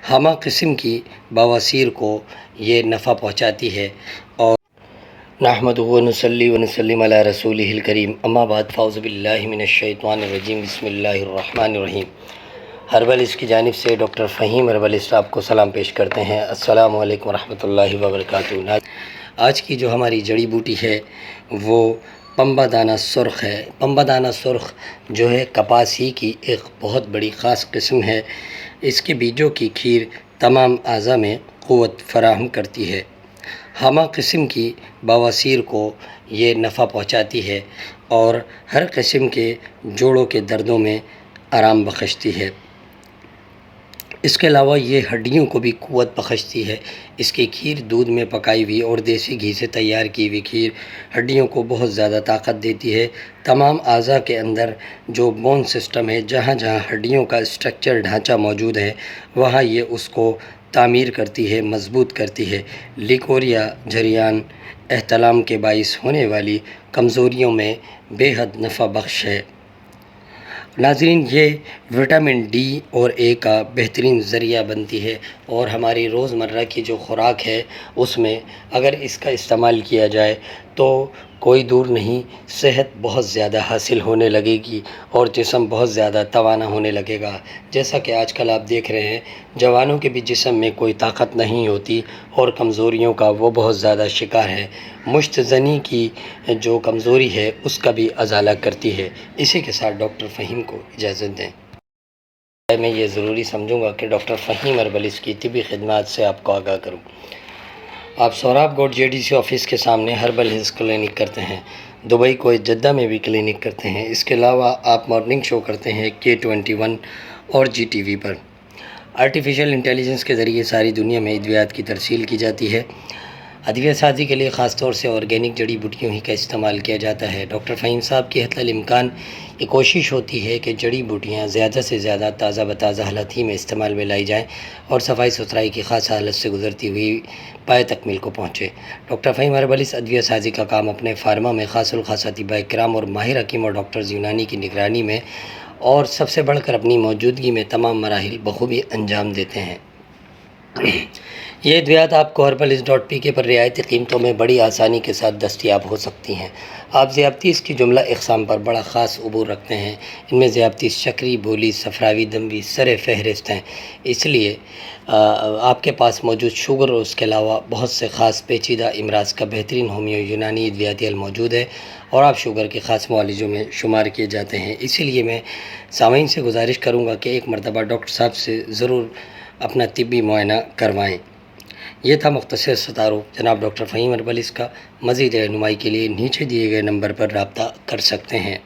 ہمہ قسم کی بواسیر کو یہ نفع پہنچاتی ہے۔ اور نحمدہ و نصلی و نسلم علی رسولہ الکریم، اما بعد، فاعوذ باللہ من الشیطان الرجیم، بسم اللہ الرحمن الرحیم۔ ہربلس کی جانب سے ڈاکٹر فہیم ہربلسٹ آپ کو سلام پیش کرتے ہیں۔ السلام علیکم ورحمۃ اللہ وبرکاتہ۔ آج کی جو ہماری جڑی بوٹی ہے وہ پنبہ دانہ سرخ ہے۔ پنبہ دانہ سرخ جو ہے کپاس ہی کی ایک بہت بڑی خاص قسم ہے۔ اس کے بیجوں کی کھیر تمام اعضاء میں قوت فراہم کرتی ہے۔ ہمہ قسم کی بواسیر کو یہ نفع پہنچاتی ہے اور ہر قسم کے جوڑوں کے دردوں میں آرام بخشتی ہے۔ اس کے علاوہ یہ ہڈیوں کو بھی قوت بخشتی ہے۔ اس کی کھیر دودھ میں پکائی ہوئی اور دیسی گھی سے تیار کی ہوئی کھیر ہڈیوں کو بہت زیادہ طاقت دیتی ہے۔ تمام اعضاء کے اندر جو بون سسٹم ہے، جہاں جہاں ہڈیوں کا اسٹرکچر ڈھانچہ موجود ہے، وہاں یہ اس کو تعمیر کرتی ہے، مضبوط کرتی ہے۔ لیکوریا جریان احتلام کے باعث ہونے والی کمزوریوں میں بے حد نفع بخش ہے۔ ناظرین، یہ وٹامن ڈی اور اے کا بہترین ذریعہ بنتی ہے اور ہماری روزمرہ کی جو خوراک ہے اس میں اگر اس کا استعمال کیا جائے تو کوئی دور نہیں، صحت بہت زیادہ حاصل ہونے لگے گی اور جسم بہت زیادہ توانا ہونے لگے گا۔ جیسا کہ آج کل آپ دیکھ رہے ہیں، جوانوں کے بھی جسم میں کوئی طاقت نہیں ہوتی اور کمزوریوں کا وہ بہت زیادہ شکار ہے۔ مشت زنی کی جو کمزوری ہے اس کا بھی ازالہ کرتی ہے۔ اسی کے ساتھ ڈاکٹر فہیم کو اجازت دیں۔ میں یہ ضروری سمجھوں گا کہ ڈاکٹر فہیم ہربلسٹ کی طبی خدمات سے آپ کو آگاہ کروں۔ آپ Saurabh Gaud J D C office کے سامنے ہربل ہیلتھ کلینک کرتے ہیں، دبئی کو جدہ میں بھی کلینک کرتے ہیں۔ اس کے علاوہ آپ مارننگ شو کرتے ہیں K21 اور جی ٹی وی پر۔ آرٹیفیشل انٹیلیجنس کے ذریعے ساری دنیا میں ادویات کی ترسیل کی جاتی ہے۔ ادویہ سازی کے لیے خاص طور سے آرگینک جڑی بوٹیوں ہی کا استعمال کیا جاتا ہے۔ ڈاکٹر فہیم صاحب کی حتی الامکان یہ کوشش ہوتی ہے کہ جڑی بوٹیاں زیادہ سے زیادہ تازہ بتازہ حالت ہی میں استعمال میں لائی جائیں اور صفائی ستھرائی کی خاص حالت سے گزرتی ہوئی پائے تکمیل کو پہنچے۔ ڈاکٹر فہیم ہربلسٹ ادویہ سازی کا کام اپنے فارما میں خاص الخاص اطباء کرام اور ماہر حکیم اور ڈاکٹرز یونانی کی نگرانی میں اور سب سے بڑھ کر اپنی موجودگی میں تمام مراحل بخوبی انجام دیتے ہیں۔ یہ ادویات آپ کو herbalism.pk پر رعایتی قیمتوں میں بڑی آسانی کے ساتھ دستیاب ہو سکتی ہیں۔ آپ ذیابطیس کی جملہ اقسام پر بڑا خاص عبور رکھتے ہیں۔ ان میں ذیابطیس شکری، بولی، صفراوی دم بھی سر فہرست ہیں۔ اس لیے آپ کے پاس موجود شوگر اور اس کے علاوہ بہت سے خاص پیچیدہ امراض کا بہترین ہومیو یونانی ادویاتی حل موجود ہے اور آپ شوگر کے خاص معالجوں میں شمار کیے جاتے ہیں۔ اسی لیے میں سامعین سے گزارش کروں گا کہ ایک مرتبہ ڈاکٹر صاحب سے ضرور اپنا طبی معائنہ کروائیں۔ یہ تھا مختصر سا تعارف جناب ڈاکٹر فہیم ہربلسٹ کا۔ مزید رہنمائی کے لیے نیچے دیے گئے نمبر پر رابطہ کر سکتے ہیں۔